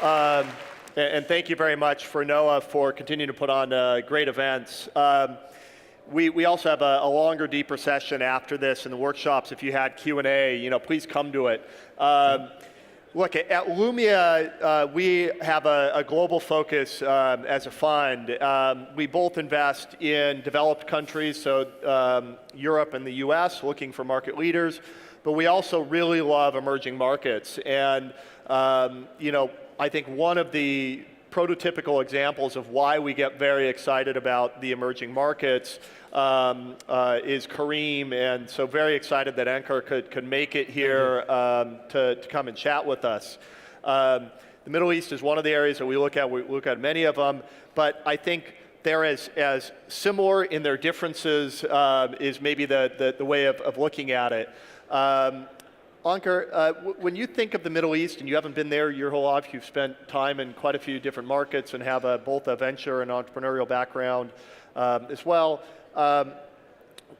And thank you very much for NOAA for continuing to put on great events. We also have a longer, deeper session after this in the workshops. If you had Q&A, please come to it. Look, at Lumia, we have a global focus as a fund. We both invest in developed countries, so Europe and the US, looking for market leaders, but we also really love emerging markets. And I think one of the prototypical examples of why we get very excited about the emerging markets is Careem, and so very excited that Ankur could make it here to come and chat with us. The Middle East is one of the areas that we look at many of them, but I think they're as similar in their differences is maybe the way of looking at it. Ankur, when you think of the Middle East, and you haven't been there your whole life, you've spent time in quite a few different markets and have both a venture and entrepreneurial background as well.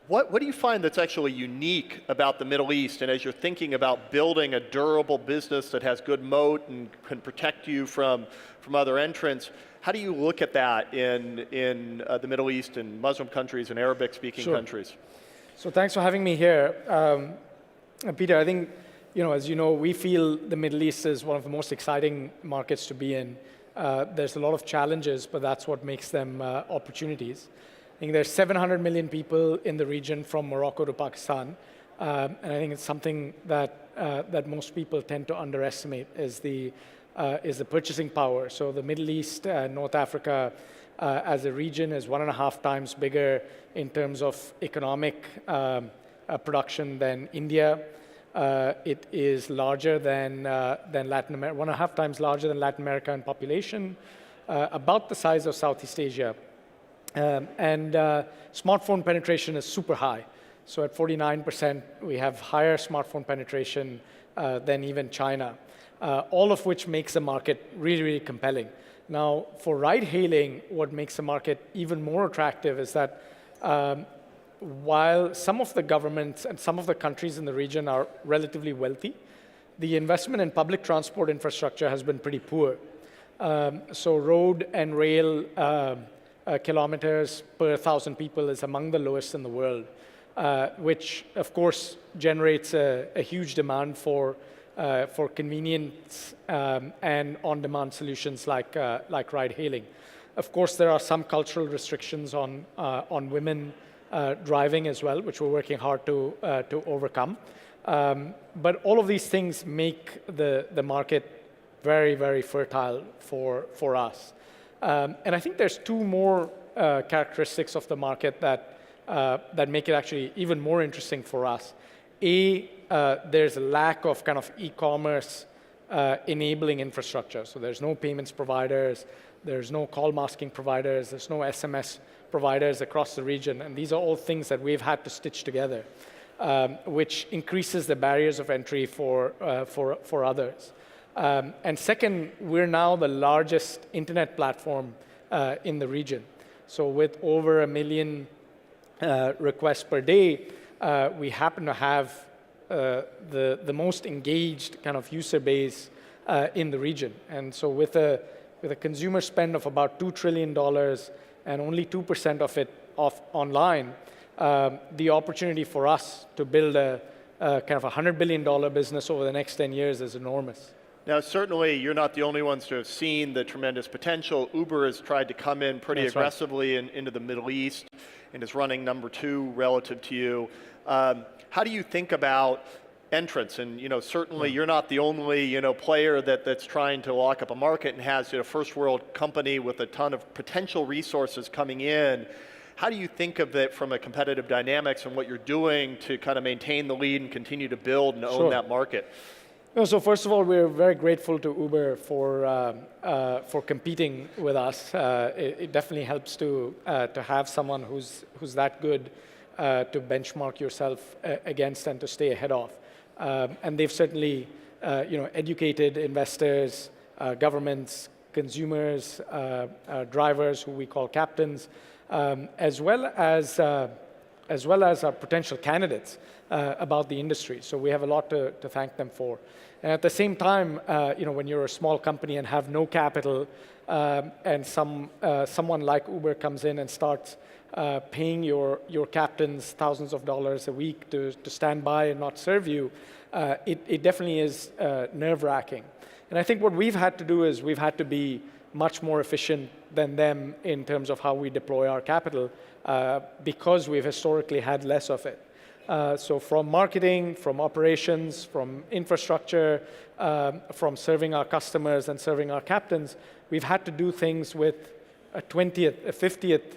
What do you find that's actually unique about the Middle East? And as you're thinking about building a durable business that has good moat and can protect you from other entrants, how do you look at that in the Middle East and Muslim countries and Arabic-speaking countries? So thanks for having me here. Peter, I think, as you know, we feel the Middle East is one of the most exciting markets to be in. There's a lot of challenges, but that's what makes them opportunities. I think there's 700 million people in the region from Morocco to Pakistan, and I think it's something that most people tend to underestimate is the purchasing power. So the Middle East, North Africa, as a region is 1.5 times bigger in terms of economic production than India. It is larger than Latin America, 1.5 times larger than Latin America in population, about the size of Southeast Asia. And smartphone penetration is super high. So at 49%, we have higher smartphone penetration than even China, all of which makes the market really, really compelling. Now, for ride-hailing, what makes the market even more attractive is that while some of the governments and some of the countries in the region are relatively wealthy, the investment in public transport infrastructure has been pretty poor. So road and rail kilometers per 1,000 people is among the lowest in the world, which of course generates a huge demand for convenience and on-demand solutions like ride-hailing. Of course, there are some cultural restrictions on women driving as well, which we're working hard to overcome. But all of these things make the market very, very fertile for us. And I think there's two more characteristics of the market that make it actually even more interesting for us. There's a lack of kind of e-commerce enabling infrastructure. So there's no payments providers, there's no call masking providers, there's no SMS providers across the region, and these are all things that we've had to stitch together, which increases the barriers of entry for others. And second, we're now the largest internet platform in the region. So with over 1 million requests per day, we happen to have the most engaged kind of user base in the region. And so with a consumer spend of about $2 trillion and only 2% of it online, the opportunity for us to build a kind of $100 billion business over the next 10 years is enormous. Now, certainly, you're not the only ones to have seen the tremendous potential. Uber has tried to come in pretty aggressively into the Middle East and is running number 2 relative to you. How do you think about entrance? And certainly, you're not the only player that's trying to lock up a market and has a first world company with a ton of potential resources coming in. How do you think of it from a competitive dynamics and what you're doing to kind of maintain the lead and continue to build and own that market? So first of all, we're very grateful to Uber for competing with us. It definitely helps to have someone who's that good to benchmark yourself against and to stay ahead of. And they've certainly educated investors, governments, consumers, drivers who we call captains, as well as as well as our potential candidates about the industry. So we have a lot to thank them for. And at the same time, when you're a small company and have no capital, and someone like Uber comes in and starts paying your captains thousands of dollars a week to stand by and not serve you, it definitely is nerve-wracking. And I think what we've had to do is we've had to be much more efficient than them in terms of how we deploy our capital because we've historically had less of it. So from marketing, from operations, from infrastructure, from serving our customers and serving our captains, we've had to do things with a 20th, a 50th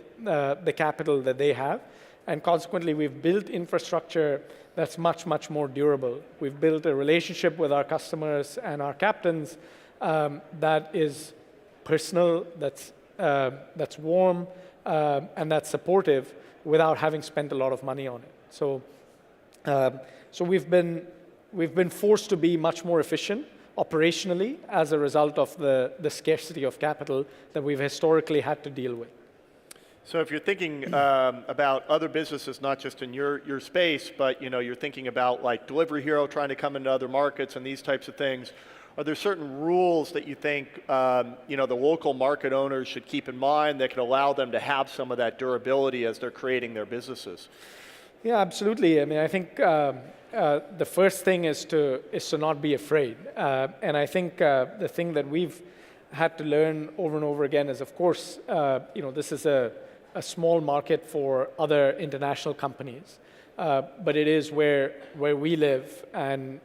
the capital that they have. And consequently, we've built infrastructure that's much, much more durable. We've built a relationship with our customers and our captains that is personal, that's warm, and that's supportive without having spent a lot of money on it. So we've been forced to be much more efficient operationally as a result of the scarcity of capital that we've historically had to deal with. So if you're thinking about other businesses, not just in your space, but you're thinking about like Delivery Hero trying to come into other markets and these types of things, are there certain rules that you think the local market owners should keep in mind that can allow them to have some of that durability as they're creating their businesses? Yeah, absolutely. I mean, I think the first thing is to not be afraid. And I think the thing that we've had to learn over and over again is, of course, this is a small market for other international companies, but it is where we live and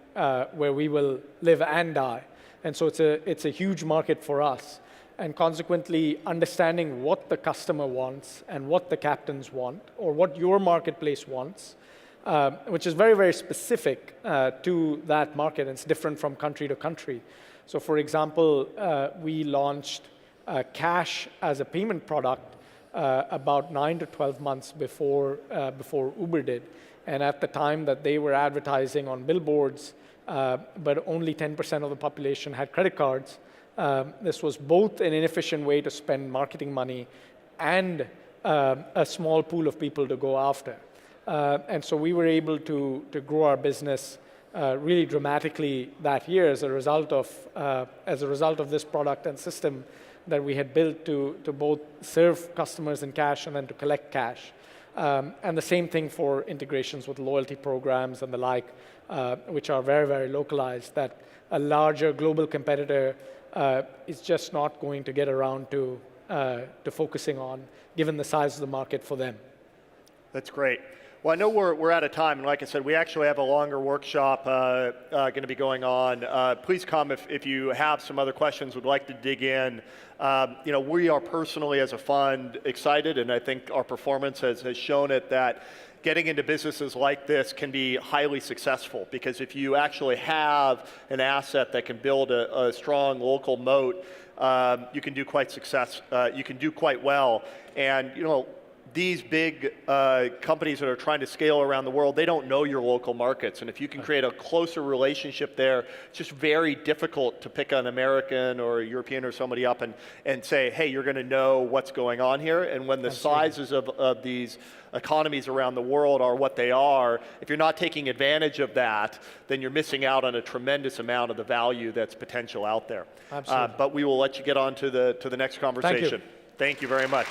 where we will live and die. And so it's a huge market for us. And consequently, understanding what the customer wants and what the captains want, or what your marketplace wants, which is very, very specific to that market, and it's different from country to country. So for example, we launched cash as a payment product about 9 to 12 months before Uber did. And at the time that they were advertising on billboards, but only 10% of the population had credit cards, this was both an inefficient way to spend marketing money and a small pool of people to go after. And so we were able to grow our business really dramatically that year as a result of this product and system that we had built to both serve customers in cash and then to collect cash. And the same thing for integrations with loyalty programs and the like, which are very, very localized, that a larger global competitor is just not going to get around to focusing on, given the size of the market for them. That's great. Well, I know we're out of time, and like I said, we actually have a longer workshop going to be going on. Please come if you have some other questions, would like to dig in. We are personally, as a fund, excited, and I think our performance has shown it that getting into businesses like this can be highly successful, because if you actually have an asset that can build a strong local moat, you can do quite well. And these big companies that are trying to scale around the world, they don't know your local markets. And if you can create a closer relationship there, it's just very difficult to pick an American or a European or somebody up and say, hey, you're going to know what's going on here. And when the sizes of these economies around the world are what they are, if you're not taking advantage of that, then you're missing out on a tremendous amount of the value that's potential out there. Absolutely. But we will let you get on to the next conversation. Thank you. Thank you very much.